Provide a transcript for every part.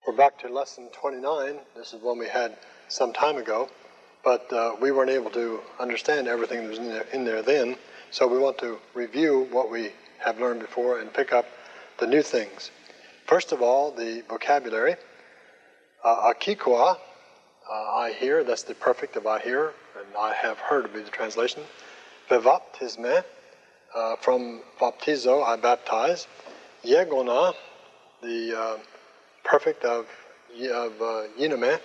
We're back to lesson 29. This is one we had some time ago, but we weren't able to understand everything that was in there then, so we want to review what we have learned before and pick up the new things. First of all, the vocabulary. Akikua, I hear, that's the perfect of I hear, and I have heard would be the translation. Bevaptisme, from baptizo, I baptize. Yegona, the perfect of yiname.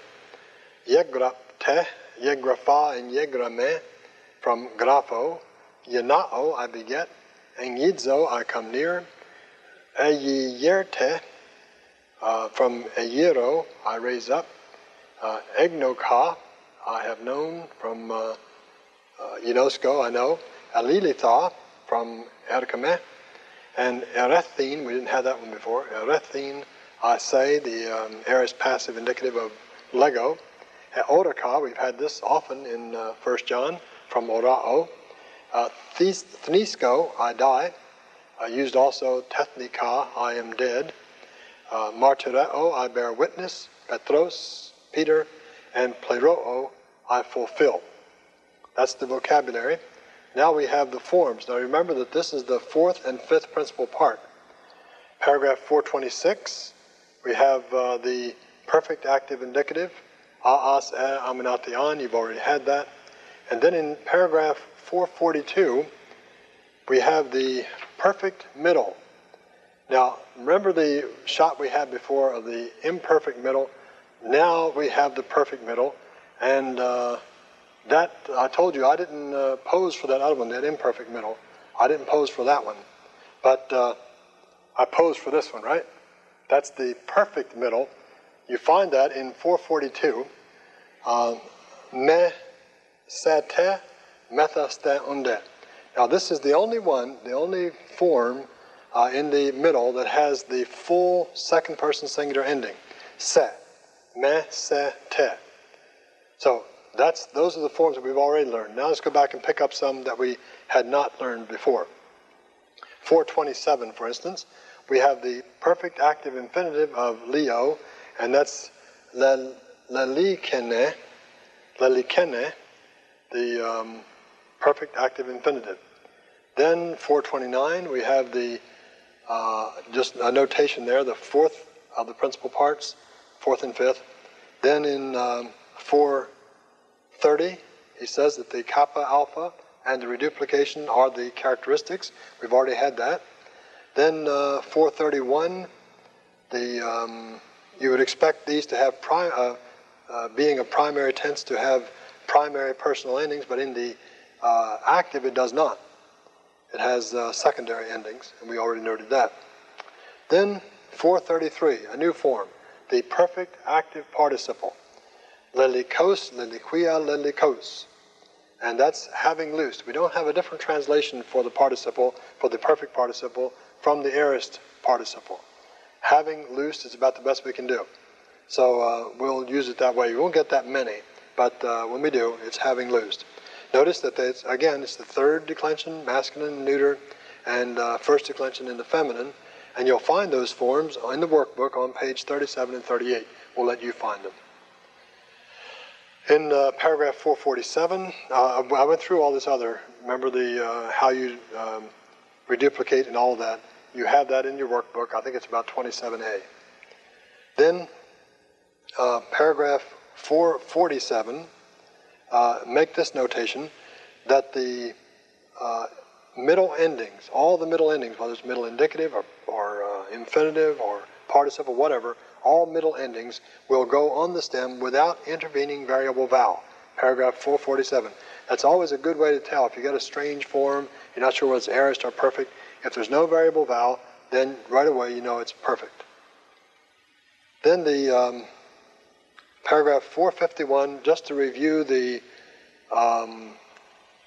Yegrapte, yegrafa and yegrame, from grapho. Yenao, I beget. Engidzo, I come near. Eyiyerte, from eyiro, I raise up. Egnoka, I have known, from Unesco, I know. Alilitha, from Erkame. And Erethin, we didn't have that one before. Erethin, I say, the aorist passive indicative of Lego. Oraka, we've had this often in 1 John, from orao. Thnisko, I die. Used also Tethnika, I am dead. Martyreo, I bear witness. Petros, Peter. And pleroo, I fulfill. That's the vocabulary. Now we have the forms. Now remember that this is the fourth and fifth principal part. Paragraph 426, we have the perfect active indicative. Aas, amination, you've already had that. And then in paragraph 442, we have the perfect middle. Now, remember the shot we had before of the imperfect middle? Now we have the perfect middle. And that, I told you, I didn't pose for that other one, that imperfect middle. I didn't pose for that one. But I posed for this one, right? That's the perfect middle. You find that in 442. Me sete methaste unde. Now this is the only one, the only form in the middle that has the full second person singular ending. Se. Me se te. So those are the forms that we've already learned. Now let's go back and pick up some that we had not learned before. 427, for instance, we have the perfect active infinitive of Leo, and that's lelikene, the perfect active infinitive. Then 429, we have the, just a notation there, the fourth of the principal parts, fourth and fifth. Then in 430, he says that the kappa alpha and the reduplication are the characteristics. We've already had that. Then 431, you would expect these to have, being a primary tense, to have primary personal endings, but in the active it does not. It has secondary endings, and we already noted that. Then 433, a new form, the perfect active participle. Lelikos, leliquia, lelikos. And that's having loosed. We don't have a different translation for the participle, for the perfect participle, from the aorist participle. Having loosed is about the best we can do. So we'll use it that way. You won't get that many, but when we do, it's having loosed. Notice that it's the third declension, masculine and neuter, and first declension in the feminine. And you'll find those forms in the workbook on page 37 and 38. We'll let you find them. In paragraph 447, I went through all this other, remember the how you reduplicate and all of that. You have that in your workbook. I think it's about 27A. Then paragraph 447, make this notation that the middle endings, all the middle endings, whether it's middle indicative or infinitive or participle, whatever, all middle endings will go on the stem without intervening variable vowel. Paragraph 447. That's always a good way to tell. If you get a strange form, you're not sure whether it's aorist or perfect, if there's no variable vowel, then right away you know it's perfect. Then the paragraph 451, just to review the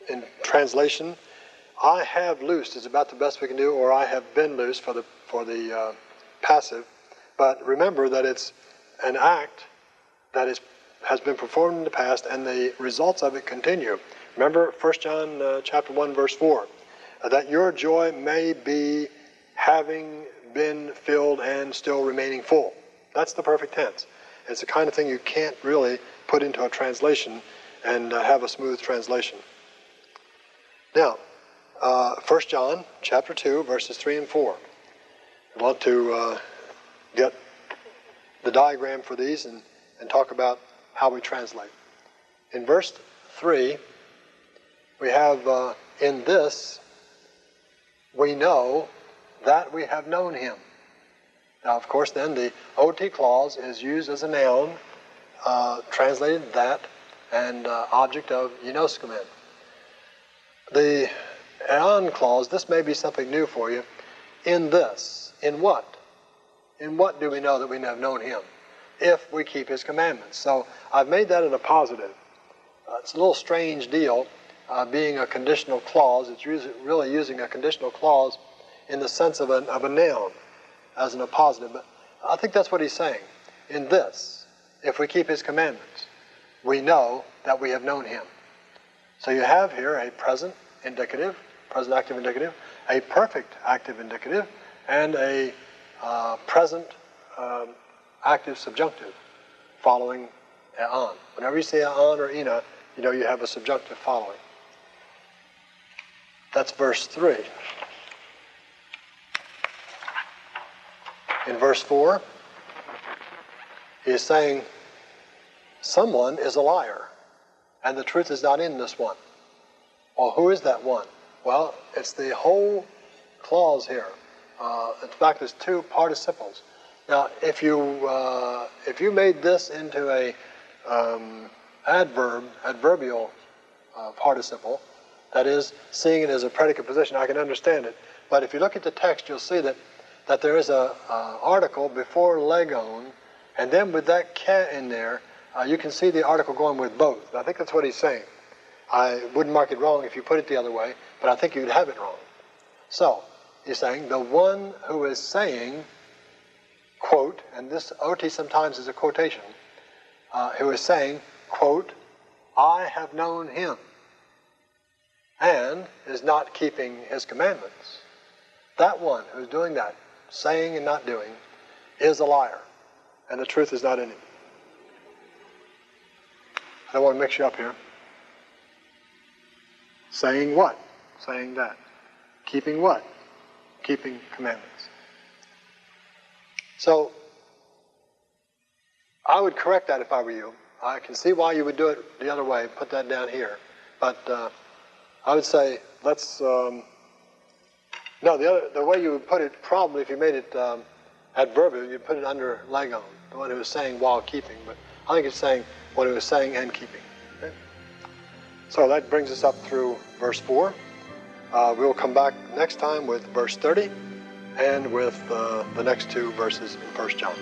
in translation, I have loosed is about the best we can do, or I have been loosed for the passive. But remember that it's an act that has been performed in the past, and the results of it continue. Remember 1 John chapter 1, verse 4, that your joy may be having been filled and still remaining full. That's the perfect tense. It's the kind of thing you can't really put into a translation and have a smooth translation. Now, 1 John chapter 2, verses 3 and 4. I want to get the diagram for these and talk about how we translate. In verse 3, we have, in this, we know that we have known him. Now, of course, then the OT clause is used as a noun, translated that, and object of gnoskomen. The on clause, this may be something new for you. In this, in what? In what do we know that we have known him? If we keep his commandments. So I've made that in a positive. It's a little strange deal, being a conditional clause. It's really using a conditional clause in the sense of a noun as in a positive. But I think that's what he's saying. In this, if we keep his commandments, we know that we have known him. So you have here a present indicative, present active indicative, a perfect active indicative, and a present active subjunctive following on. Whenever you say on or ina, you know you have a subjunctive following. That's verse 3. In verse 4, he is saying, someone is a liar, and the truth is not in this one. Well, who is that one? Well, it's the whole clause here. In fact, there's two participles. Now, if you made this into a adverbial participle, that is, seeing it as a predicate position, I can understand it. But if you look at the text, you'll see that there is a article before legon, and then with that cat in there, you can see the article going with both. I think that's what he's saying. I wouldn't mark it wrong if you put it the other way, but I think you'd have it wrong. So, he's saying, the one who is saying, quote, and this OT sometimes is a quotation, who is saying, quote, I have known him, and is not keeping his commandments. That one who's doing that, saying and not doing, is a liar, and the truth is not in him. I don't want to mix you up here. Saying what? Saying that. Keeping what? Keeping commandments. So, I would correct that if I were you. I can see why you would do it the other way, put that down here. But I would say, let's... no, the way you would put it, probably if you made it adverbial, you'd put it under legon, the one who was saying while keeping. But I think it's saying what he was saying and keeping. Okay? So that brings us up through verse 4. We'll come back next time with verse 30 and with the next two verses in 1 John.